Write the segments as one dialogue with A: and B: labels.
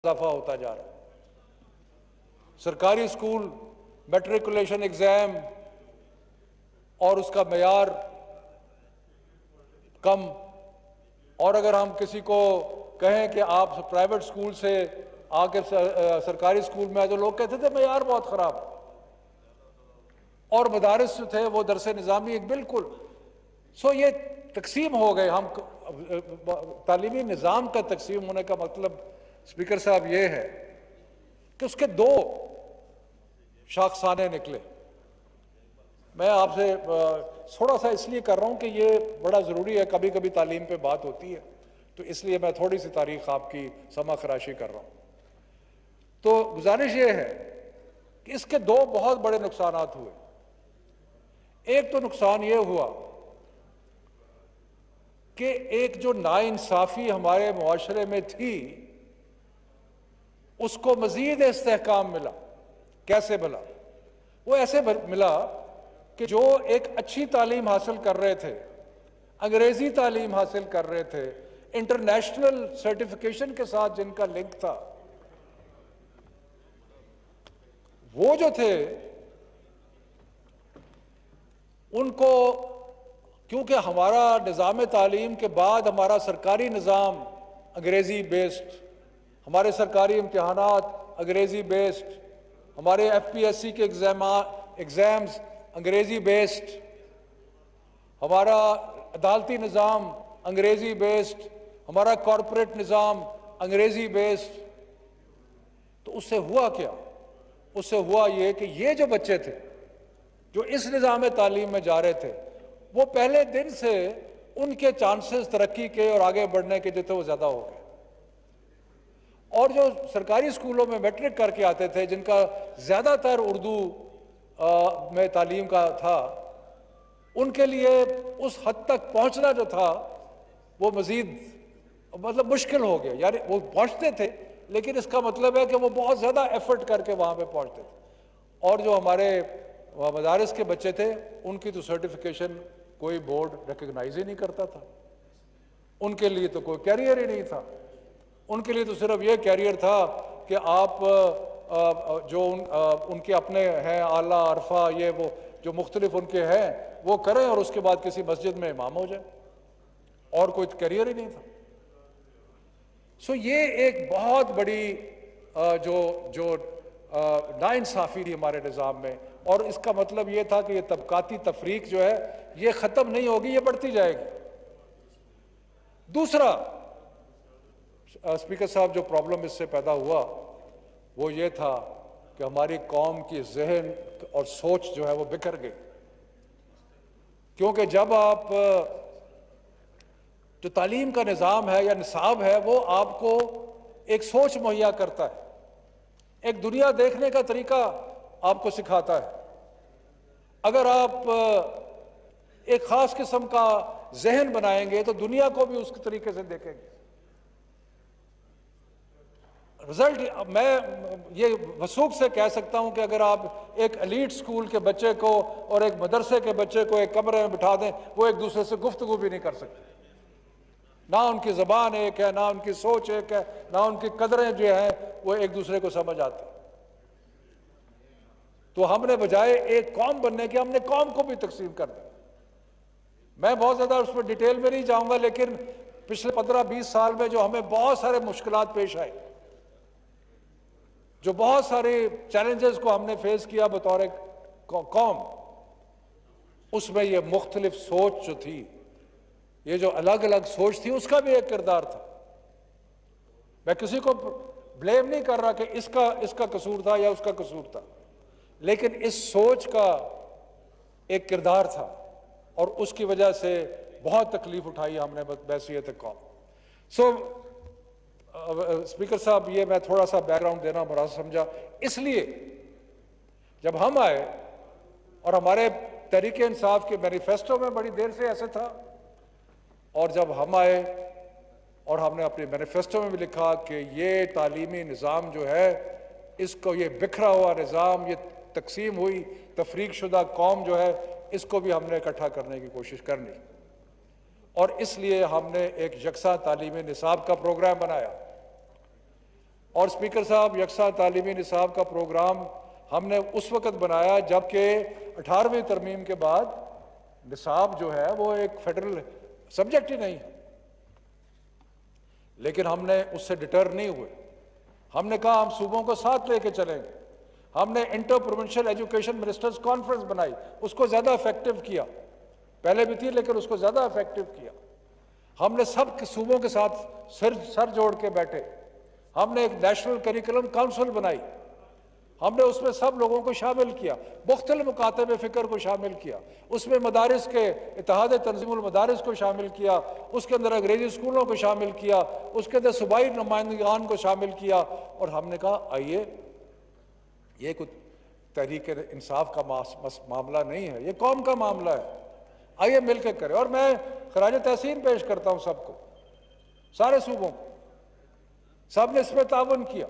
A: اضافہ ہوتا جا رہا ہے۔ سرکاری اسکول میٹریکولیشن ایگزام اور اس کا معیار کم، اور اگر ہم کسی کو کہیں کہ آپ پرائیویٹ اسکول سے آ کے سرکاری اسکول میں آئے تو لوگ کہتے تھے معیار بہت خراب، اور مدارس جو تھے وہ درس نظامی ایک بالکل۔ یہ تقسیم ہو گئے۔ ہم تعلیمی نظام کا تقسیم ہونے کا مطلب اسپیکر صاحب یہ ہے کہ اس کے دو شاخسانے نکلے۔ میں آپ سے تھوڑا سا اس لیے کر رہا ہوں کہ یہ بڑا ضروری ہے، کبھی کبھی تعلیم پہ بات ہوتی ہے تو اس لیے میں تھوڑی سی تاریخ آپ کی سمع خراشی کر رہا ہوں۔ تو گزارش یہ ہے کہ اس کے دو بہت بڑے نقصانات ہوئے۔ ایک تو نقصان یہ ہوا کہ ایک جو ناانصافی ہمارے معاشرے میں تھی اس کو مزید استحکام ملا۔ کیسے ملا؟ وہ ایسے ملا کہ جو ایک اچھی تعلیم حاصل کر رہے تھے، انگریزی تعلیم حاصل کر رہے تھے، انٹرنیشنل سرٹیفکیشن کے ساتھ جن کا لنک تھا، وہ جو تھے ان کو، کیونکہ ہمارا نظام تعلیم کے بعد ہمارا سرکاری نظام انگریزی بیسڈ، ہمارے سرکاری امتحانات انگریزی بیسڈ، ہمارے ایف پی ایس سی کے ایگزامز انگریزی بیسڈ، ہمارا عدالتی نظام انگریزی بیسڈ، ہمارا کارپوریٹ نظام انگریزی بیسڈ۔ تو اس سے ہوا کیا؟ اس سے ہوا یہ کہ یہ جو بچے تھے جو اس نظام تعلیم میں جا رہے تھے، وہ پہلے دن سے ان کے چانسز ترقی کے اور آگے بڑھنے کے جو تھے وہ زیادہ ہو گئے۔ اور جو سرکاری اسکولوں میں میٹرک کر کے آتے تھے، جن کا زیادہ تر اردو میں تعلیم کا تھا، ان کے لیے اس حد تک پہنچنا جو تھا وہ مزید مشکل ہو گیا۔ یعنی وہ پہنچتے تھے لیکن اس کا مطلب ہے کہ وہ بہت زیادہ ایفرٹ کر کے وہاں پہ پہنچتے تھے۔ اور جو ہمارے مدارس کے بچے تھے ان کی تو سرٹیفکیشن کوئی بورڈ ریکگنائز ہی نہیں کرتا تھا، ان کے لیے تو کوئی کیریئر ہی نہیں تھا۔ ان کے لیے تو صرف یہ کیریئر تھا کہ آپ جو ان کے اپنے ہیں اعلیٰ عرفہ، یہ وہ جو مختلف ان کے ہیں وہ کریں اور اس کے بعد کسی مسجد میں امام ہو جائے، اور کوئی کیریئر ہی نہیں تھا۔ یہ ایک بہت بڑی جو ناانصافی تھی ہمارے نظام میں، اور اس کا مطلب یہ تھا کہ یہ طبقاتی تفریق جو ہے یہ ختم نہیں ہوگی، یہ بڑھتی جائے گی۔ دوسرا اسپیکر صاحب جو پرابلم اس سے پیدا ہوا وہ یہ تھا کہ ہماری قوم کی ذہن اور سوچ جو ہے وہ بکھر گئی۔ کیونکہ جب آپ جو تعلیم کا نظام ہے یا نصاب ہے وہ آپ کو ایک سوچ مہیا کرتا ہے، ایک دنیا دیکھنے کا طریقہ آپ کو سکھاتا ہے۔ اگر آپ ایک خاص قسم کا ذہن بنائیں گے تو دنیا کو بھی اس طریقے سے دیکھیں گے۔ رزلٹ میں یہ وثوق سے کہہ سکتا ہوں کہ اگر آپ ایک ایلیٹ اسکول کے بچے کو اور ایک مدرسے کے بچے کو ایک کمرے میں بٹھا دیں، وہ ایک دوسرے سے گفتگو بھی نہیں کر سکتے۔ نہ ان کی زبان ایک ہے، نہ ان کی سوچ ایک ہے، نہ ان کی قدریں جو ہیں وہ ایک دوسرے کو سمجھ آتی۔ تو ہم نے بجائے ایک قوم بننے کے، ہم نے قوم کو بھی تقسیم کر دیا۔ میں بہت زیادہ اس پر ڈیٹیل میں نہیں جاؤں گا، لیکن پچھلے 15-20 سال میں جو ہمیں بہت سارے مشکلات پیش آئے، جو بہت سارے چیلنجز کو ہم نے فیس کیا بطور قوم، اس میں یہ مختلف سوچ جو تھی، یہ جو الگ الگ سوچ تھی، اس کا بھی ایک کردار تھا۔ میں کسی کو بلیم نہیں کر رہا کہ اس کا قصور تھا یا اس کا قصور تھا، لیکن اس سوچ کا ایک کردار تھا اور اس کی وجہ سے بہت تکلیف اٹھائی ہم نے بحیثیت قوم۔ اسپیکر صاحب یہ میں تھوڑا سا بیک گراؤنڈ دینا مناسب سمجھا، اس لیے جب ہم آئے اور ہمارے تحریک انصاف کے مینیفیسٹو میں بڑی دیر سے ایسے تھا، اور جب ہم آئے اور ہم نے اپنے مینیفیسٹو میں بھی لکھا کہ یہ تعلیمی نظام جو ہے اس کو، یہ بکھرا ہوا نظام، یہ تقسیم ہوئی تفریق شدہ قوم جو ہے، اس کو بھی ہم نے اکٹھا کرنے کی کوشش کرنی، اور اس لیے ہم نے ایک یکساں تعلیمی نصاب کا پروگرام بنایا۔ اور اسپیکر صاحب یکساں تعلیمی نصاب کا پروگرام ہم نے اس وقت بنایا جب کہ 18ویں ترمیم کے بعد نصاب جو ہے وہ ایک فیڈرل سبجیکٹ ہی نہیں ہے، لیکن ہم نے اس سے ڈٹر نہیں ہوئے. ہم نے کہا ہم صوبوں کو ساتھ لے کے چلیں گے. ہم نے inter provincial education ministers conference بنائی، اس کو زیادہ افیکٹو کیا، پہلے بھی تھی لیکن اس کو زیادہ افیکٹو کیا. ہم نے سب صوبوں کے ساتھ سر جوڑ کے بیٹھے. ہم نے ایک نیشنل کریکولم کونسل بنائی، ہم نے اس میں سب لوگوں کو شامل کیا، مختلف مکاتب فکر کو شامل کیا، اس میں مدارس کے اتحاد تنظیم المدارس کو شامل کیا، اس کے اندر انگریزی اسکولوں کو شامل کیا، اس کے اندر صوبائی نمائندگان کو شامل کیا، اور ہم نے کہا آئیے، یہ کوئی تحریک انصاف کا معاملہ نہیں ہے، یہ قوم کا معاملہ ہے، آئیے مل کے کریں. اور میں خراج تحسین پیش کرتا ہوں سب کو، سارے صوبوں کو. سب نے اس میں تعاون کیا،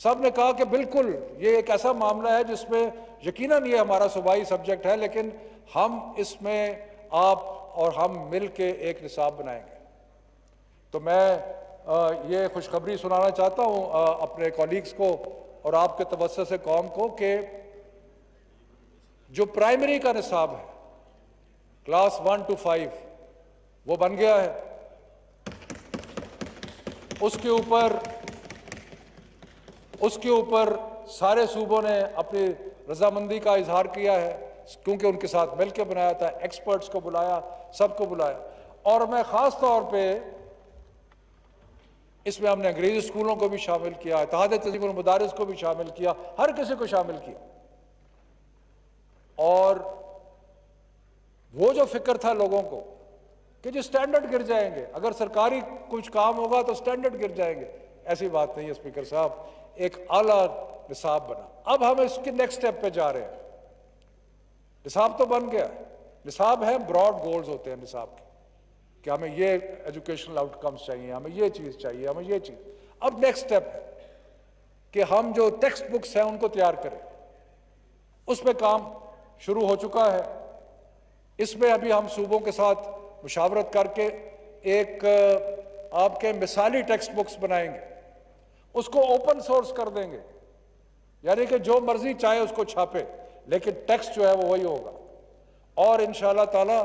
A: سب نے کہا کہ بالکل یہ ایک ایسا معاملہ ہے جس میں یقیناً یہ ہمارا صوبائی سبجیکٹ ہے، لیکن ہم اس میں آپ اور ہم مل کے ایک نصاب بنائیں گے. تو میں یہ خوشخبری سنانا چاہتا ہوں اپنے کولیگز کو اور آپ کے توسط سے قوم کو کہ جو پرائمری کا نصاب ہے کلاس 1 to 5 وہ بن گیا ہے. اس کے اوپر سارے صوبوں نے اپنی رضامندی کا اظہار کیا ہے، کیونکہ ان کے ساتھ مل کے بنایا تھا، ایکسپرٹس کو بلایا، سب کو بلایا. اور میں خاص طور پہ اس میں ہم نے انگریزی اسکولوں کو بھی شامل کیا، اتحاد تنظیم المدارس کو بھی شامل کیا، ہر کسی کو شامل کیا. اور وہ جو فکر تھا لوگوں کو کہ جو سٹینڈرڈ گر جائیں گے، اگر سرکاری کچھ کام ہوگا تو سٹینڈرڈ گر جائیں گے، ایسی بات نہیں ہے اسپیکر صاحب. ایک اعلیٰ نصاب بنا. اب ہم اس کے نیکسٹ سٹیپ پہ جا رہے ہیں. نصاب تو بن گیا ہے، نصاب ہے، براڈ گولز ہوتے ہیں نصاب کے کہ ہمیں یہ ایجوکیشنل آؤٹ کمز چاہیے، ہمیں یہ چیز چاہیے، ہمیں یہ چیز. اب نیکسٹ سٹیپ ہے کہ ہم جو ٹیکسٹ بکس ہیں ان کو تیار کریں. اس پہ کام شروع ہو چکا ہے. اس میں ابھی ہم صوبوں کے ساتھ مشاورت کر کے ایک آپ کے مثالی ٹیکسٹ بکس بنائیں گے، اس کو اوپن سورس کر دیں گے، یعنی کہ جو مرضی چاہے اس کو چھاپے، لیکن ٹیکسٹ جو ہے وہ وہی ہوگا. اور انشاءاللہ تعالی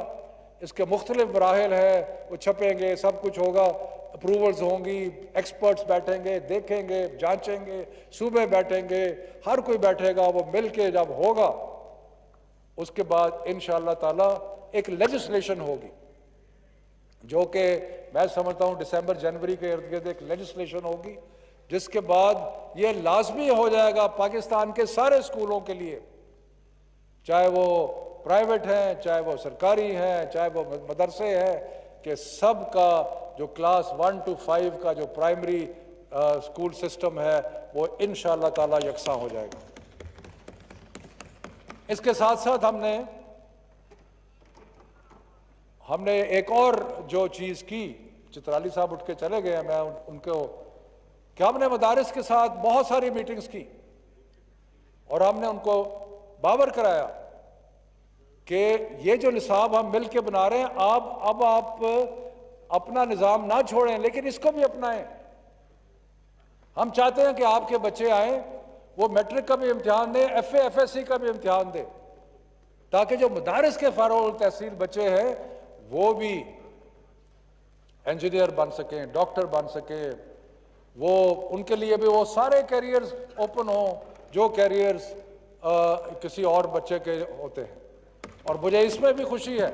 A: اس کے مختلف مراحل ہیں، وہ چھپیں گے، سب کچھ ہوگا، اپروولز ہوں گی، ایکسپرٹس بیٹھیں گے، دیکھیں گے، جانچیں گے، صوبے بیٹھیں گے، ہر کوئی بیٹھے گا، وہ مل کے جب ہوگا اس کے بعد انشاءاللہ تعالی ایک لیجسلیشن ہوگی، جو کہ میں سمجھتا ہوں دسمبر جنوری کے ارد گرد ایک لیجسلیشن ہوگی، جس کے بعد یہ لازمی ہو جائے گا پاکستان کے سارے اسکولوں کے لیے، چاہے وہ پرائیویٹ ہیں، چاہے وہ سرکاری ہیں، چاہے وہ مدرسے ہیں، کہ سب کا جو کلاس 1 to 5 کا جو پرائمری اسکول سسٹم ہے وہ انشاءاللہ تعالی یکساں ہو جائے گا. اس کے ساتھ ساتھ ہم نے ایک اور جو چیز کی، چترالی صاحب اٹھ کے چلے گئے ہیں، میں ان کو کہ ہم نے مدارس کے ساتھ بہت ساری میٹنگز کی اور ہم نے ان کو باور کرایا کہ یہ جو نصاب ہم مل کے بنا رہے ہیں، اب آپ اپنا نظام نہ چھوڑیں لیکن اس کو بھی اپنائیں. ہم چاہتے ہیں کہ آپ کے بچے آئیں، وہ میٹرک کا بھی امتحان دیں، F A F S C کا بھی امتحان دیں، تاکہ جو مدارس کے فارغ التحصیل بچے ہیں وہ بھی انجینئر بن سکیں، ڈاکٹر بن سکیں، وہ ان کے لیے بھی وہ سارے کیریئرز اوپن ہوں جو کیریئرز کسی اور بچے کے ہوتے ہیں. اور مجھے اس میں بھی خوشی ہے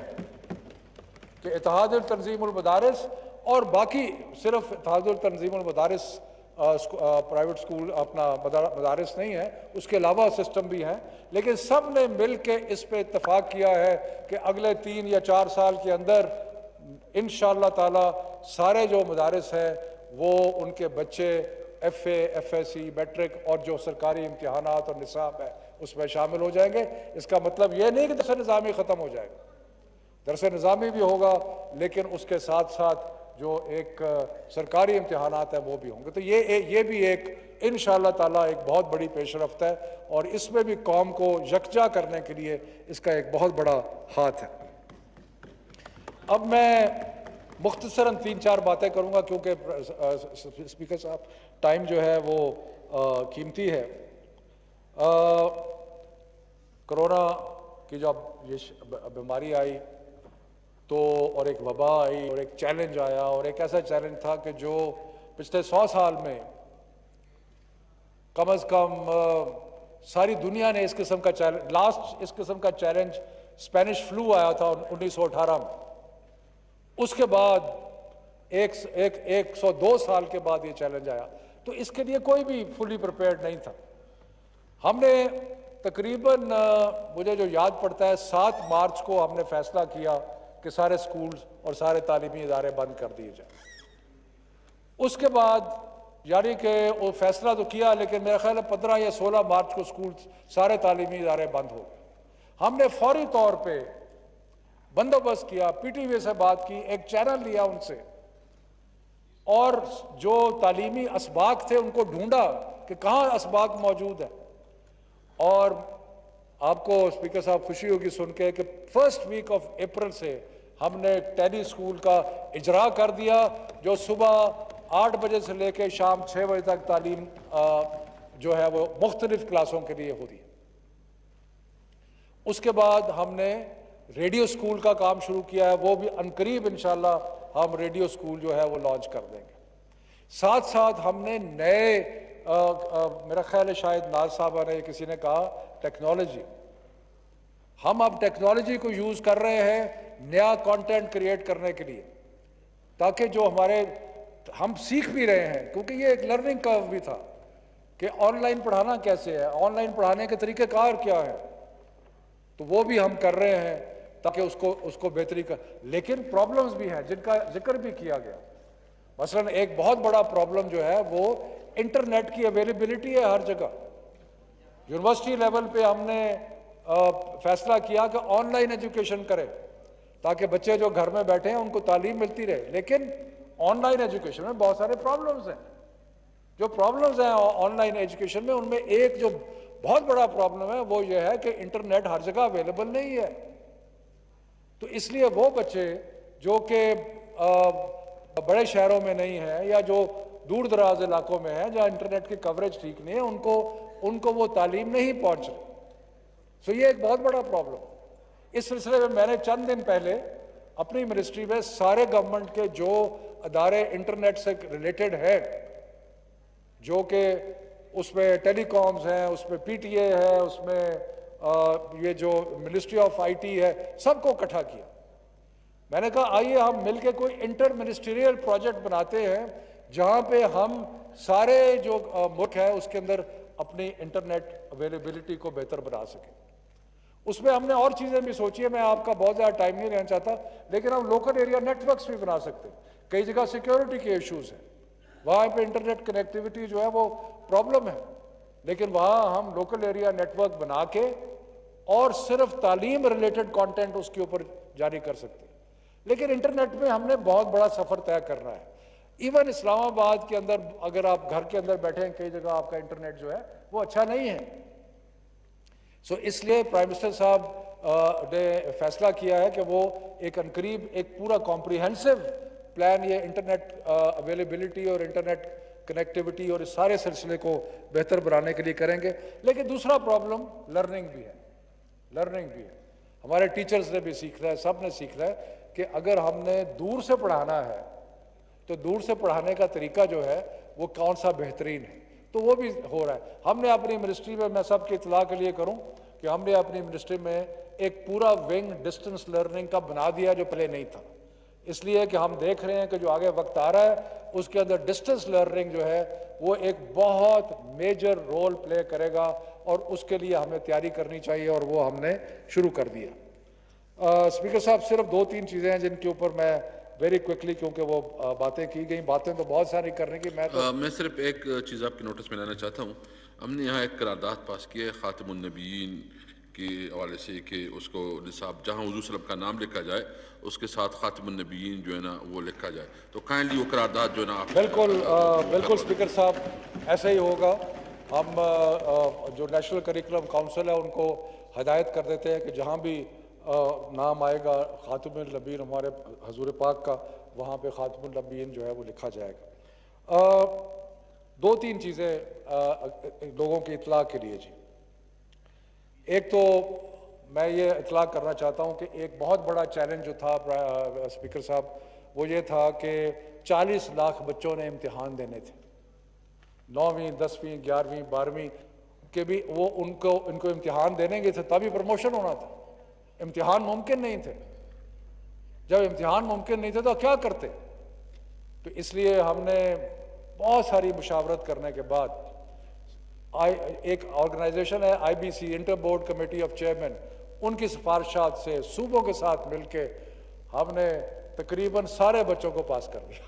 A: کہ اتحاد تنظیم المدارس اور باقی صرف اتحاد تنظیم المدارس پرائیویٹ سکول اپنا مدارس نہیں ہے، اس کے علاوہ سسٹم بھی ہیں، لیکن سب نے مل کے اس پہ اتفاق کیا ہے کہ اگلے 3 یا 4 سال کے اندر انشاءاللہ تعالی سارے جو مدارس ہیں وہ ان کے بچے F A F S C matric اور جو سرکاری امتحانات اور نصاب ہے اس میں شامل ہو جائیں گے. اس کا مطلب یہ نہیں کہ درس نظامی ختم ہو جائے گا، درس نظامی بھی ہوگا، لیکن اس کے ساتھ ساتھ جو ایک سرکاری امتحانات ہیں وہ بھی ہوں گے. تو یہ بھی ایک انشاءاللہ تعالی ایک بہت بڑی پیش رفت ہے، اور اس میں بھی قوم کو یکجا کرنے کے لیے اس کا ایک بہت بڑا ہاتھ ہے. اب میں مختصراً 3-4 باتیں کروں گا کیونکہ اسپیکر صاحب ٹائم جو ہے وہ قیمتی ہے۔ کرونا کی جب یہ بیماری آئی تو اور ایک وبا آئی اور ایک چیلنج آیا، اور ایک ایسا چیلنج تھا کہ جو پچھلے 100 سال میں کم از کم ساری دنیا نے اس قسم کا چیلنج، لاسٹ اس قسم کا چیلنج اسپینش فلو آیا تھا 1918 میں، اس کے بعد 102 سال کے بعد یہ چیلنج آیا، تو اس کے لیے کوئی بھی فلی پریپیئرڈ نہیں تھا۔ ہم نے تقریباً مجھے جو یاد پڑتا ہے 7 مارچ کو ہم نے فیصلہ کیا کہ سارے سکولز اور سارے تعلیمی ادارے بند کر دیے جائیں۔ اس کے بعد یعنی کہ وہ فیصلہ تو کیا، لیکن میرا خیال ہے 15 یا 16 مارچ کو سکول سارے تعلیمی ادارے بند ہو گئے۔ ہم نے فوری طور پہ بندوبست کیا، پی ٹی وی سے بات کی، ایک چینل لیا ان سے، اور جو تعلیمی اسباق تھے ان کو ڈھونڈا کہ کہاں اسباق موجود ہیں، اور آپ کو اسپیکر صاحب خوشی ہوگی سن کے کہ فرسٹ ویک آف اپریل سے ہم نے ٹیلی اسکول کا اجرا کر دیا، جو صبح 8 بجے سے لے کے شام 6 بجے تک تعلیم جو ہے وہ مختلف کلاسوں کے لیے ہوتی ہے۔ اس کے بعد ہم نے ریڈیو اسکول کا کام شروع کیا ہے، وہ بھی عنقریب انشاءاللہ ہم ریڈیو اسکول جو ہے وہ لانچ کر دیں گے۔ ساتھ ساتھ ہم نے نئے میرا خیال ہے شاید ناز صاحبہ نے کسی نے کہا ٹیکنالوجی، ہم اب ٹیکنالوجی کو یوز کر رہے ہیں نیا کانٹینٹ کریٹ کرنے کے لیے، تاکہ جو ہم سیکھ بھی رہے ہیں، کیونکہ یہ ایک لرننگ کرو بھی تھا کہ آن لائن پڑھانا کیسے ہے، آن لائن پڑھانے کے طریقہ کار کیا ہے، تو وہ بھی ہم کر رہے ہیں تاکہ اس کو بہتری لیکن پرابلمز بھی ہیں جن کا ذکر بھی کیا گیا۔ مثلا ایک بہت بڑا پرابلم جو ہے وہ انٹرنیٹ کی اویلیبلٹی ہے ہر جگہ۔ یونیورسٹی لیول پہ ہم نے فیصلہ کیا کہ آن لائن ایجوکیشن کریں تاکہ بچے جو گھر میں بیٹھے ہیں ان کو تعلیم ملتی رہے، لیکن آن لائن ایجوکیشن میں بہت سارے پرابلمز ہیں۔ جو پرابلمز ہیں آن لائن ایجوکیشن میں، ان میں ایک جو بہت بڑا پرابلم ہے وہ یہ ہے کہ انٹرنیٹ ہر جگہ اویلیبل نہیں ہے، تو اس لیے وہ بچے جو کہ بڑے شہروں میں نہیں ہیں یا جو دور دراز علاقوں میں ہیں جہاں انٹرنیٹ کی کوریج ٹھیک نہیں ہے، ان کو وہ تعلیم نہیں پہنچ رہی، سو یہ ایک بہت بڑا پرابلم۔ اس سلسلے میں نے چند دن پہلے اپنی منسٹری میں سارے گورنمنٹ کے جو ادارے انٹرنیٹ سے ریلیٹڈ ہیں، جو کہ اس میں ٹیلی کامز ہیں، اس میں پی ٹی اے ہے، اس میں یہ جو منسٹری آف آئی ٹی ہے، سب کو اکٹھا کیا۔ میں نے کہا آئیے ہم مل کے کوئی انٹر منسٹریل پروجیکٹ بناتے ہیں جہاں پہ ہم سارے جو ملک ہے اس کے اندر اپنی انٹرنیٹ اویلیبلٹی کو بہتر بنا سکیں۔ اس میں ہم نے اور چیزیں بھی سوچی ہیں، میں آپ کا بہت زیادہ ٹائم نہیں لینا چاہتا، لیکن ہم لوکل ایریا نیٹ ورکس بھی بنا سکتے ہیں۔ کئی جگہ سیکیورٹی کے ایشوز ہیں، وہاں پہ انٹرنیٹ کنیکٹیوٹی جو ہے وہ پرابلم ہے، لیکن وہاں ہم لوکل ایریا نیٹ ورک بنا کے اور صرف تعلیم ریلیٹڈ کانٹینٹ اس کے اوپر جاری کر سکتے ہیں۔ لیکن انٹرنیٹ میں ہم نے بہت بڑا سفر طے کرنا ہے۔ ایون اسلام آباد کے اندر اگر آپ گھر کے اندر بیٹھے ہیں، کئی جگہ آپ کا انٹرنیٹ جو ہے وہ اچھا نہیں ہے، سو اس لیے پرائم منسٹر صاحب نے فیصلہ کیا ہے کہ وہ ایک عنقریب ایک پورا کمپریہنسو پلان یہ انٹرنیٹ اویلیبلٹی اور انٹرنیٹ کنیکٹیوٹی اور اس سارے سلسلے کو بہتر بنانے کے لیے کریں گے۔ لیکن دوسرا پرابلم لرننگ بھی ہے، ہمارے ٹیچرز نے بھی سیکھنا ہے، سب نے سیکھنا ہے کہ اگر ہم نے دور سے پڑھانا ہے تو دور سے پڑھانے کا طریقہ جو ہے وہ کون سا بہترین ہے، تو وہ بھی ہو رہا ہے۔ ہم نے اپنی منسٹری میں سب کی اطلاع کے لیے کروں کہ ہم نے اپنی منسٹری میں ایک پورا ونگ ڈسٹنس لرننگ کا بنا دیا جو پہلے نہیں تھا، اس لیے کہ ہم دیکھ رہے ہیں کہ جو آگے وقت آ رہا ہے اس کے اندر ڈسٹنس لرننگ جو ہے وہ ایک بہت میجر رول پلے کرے گا، اور اس کے لیے ہمیں تیاری کرنی چاہیے، اور وہ ہم نے شروع کر دیا۔ اسپیکر صاحب صرف 2-3 چیزیں ہیں جن کے اوپر میں ویری کوئکلی، کیونکہ وہ باتیں کی گئیں، باتیں تو بہت ساری کرنے کی،
B: میں صرف ایک چیز آپ کے نوٹس میں لانا چاہتا ہوں۔ ہم نے یہاں ایک قرارداد پاس کی ہے خاتم النبیین کے حوالے سے کہ اس کو نصاب جہاں حضور صلی اللہ علیہ وسلم کا نام لکھا جائے اس کے ساتھ خاتم النبیین جو ہے نا وہ لکھا جائے، تو کائنڈلی وہ قرارداد جو ہے نا آپ
A: بالکل اسپیکر صاحب ایسا ہی ہوگا۔ ہم جو نیشنل کریکولم کاؤنسل ہے ان کو ہدایت کر دیتے ہیں کہ جہاں بھی نام آئے گا خاتم النبیین ہمارے حضور پاک کا، وہاں پہ خاتم النبیین جو ہے وہ لکھا جائے گا۔ دو تین چیزیں لوگوں کی اطلاع کے لیے جی۔ ایک تو میں یہ اطلاع کرنا چاہتا ہوں کہ ایک بہت بڑا چیلنج جو تھا اسپیکر صاحب وہ یہ تھا کہ 40 لاکھ بچوں نے امتحان دینے تھے، 9ویں 10ویں 11ویں 12ویں کے بھی، وہ ان کو امتحان دینے گے تھے تبھی پروموشن ہونا تھا، امتحان ممکن نہیں تھے۔ جب امتحان ممکن نہیں تھے تو کیا کرتے؟ تو اس لیے ہم نے بہت ساری مشاورت کرنے کے بعد ایک آرگنائزیشن ہے IBC inter board committee of chairman, ان کی سفارشات سے صوبوں کے ساتھ مل کے ہم نے تقریباً سارے بچوں کو پاس کر دیا۔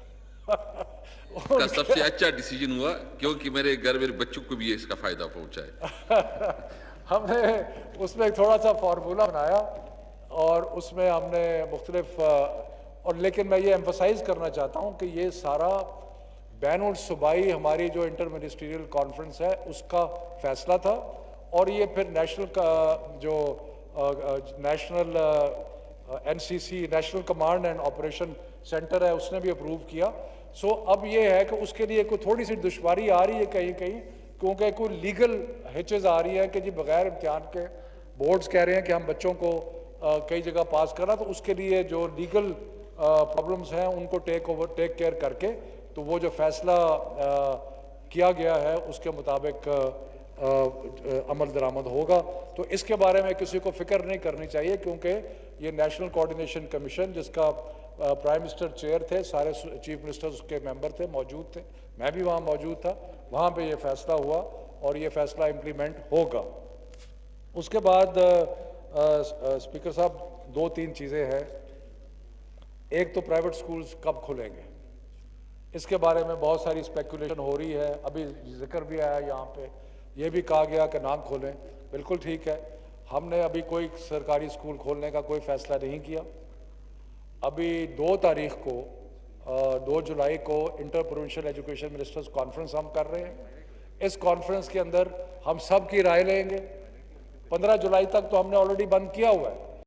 B: کا سب سے اچھا ڈیسیجن ہوا کیونکہ میرے گھر میرے بچوں کو بھی اس کا فائدہ پہنچا ہے۔
A: ہم نے اس میں ایک تھوڑا سا فارمولا بنایا اور اس میں ہم نے مختلف اور لیکن میں یہ ایمفسائز کرنا چاہتا ہوں کہ یہ سارا بین الصوبائی ہماری جو انٹر منسٹریل کانفرنس ہے اس کا فیصلہ تھا، اور یہ پھر نیشنل کا جو national NCC national command and operation centre ہے اس نے بھی اپروو کیا۔ سو اب یہ ہے کہ اس کے لیے کوئی تھوڑی سی دشواری آ رہی ہے کہیں کہیں، کیونکہ کوئی لیگل ہچز آ رہی ہے کہ جی بغیر امتحان کے بورڈز کہہ رہے ہیں کہ ہم بچوں کو کئی جگہ پاس کرنا، تو اس کے لیے جو لیگل پرابلمز ہیں ان کو ٹیک کیئر کر کے تو وہ جو فیصلہ کیا گیا ہے اس کے مطابق عمل درآمد ہوگا۔ تو اس کے بارے میں کسی کو فکر نہیں کرنی چاہیے، کیونکہ یہ نیشنل کوآرڈینیشن کمیشن جس کا پرائم منسٹر چیئر تھے، سارے چیف منسٹرز اس کے ممبر تھے، موجود تھے، میں بھی وہاں موجود تھا، وہاں پہ یہ فیصلہ ہوا اور یہ فیصلہ امپلیمنٹ ہوگا۔ اس کے بعد اسپیکر صاحب دو تین چیزیں ہیں۔ ایک تو پرائیویٹ سکولز کب کھلیں گے، اس کے بارے میں بہت ساری اسپیکولیشن ہو رہی ہے، ابھی ذکر بھی آیا یہاں پہ، یہ بھی کہا گیا کہ نہ کھولیں۔ بالکل ٹھیک ہے، ہم نے ابھی کوئی سرکاری سکول کھولنے کا کوئی فیصلہ نہیں کیا۔ ابھی 2 تاریخ کو 2 جولائی کو inter provincial education ministers conference ہم کر رہے ہیں۔ اس کانفرنس کے اندر ہم سب کی رائے لیں گے۔ 15 جولائی تک تو ہم نے آلریڈی بند کیا ہوا ہے،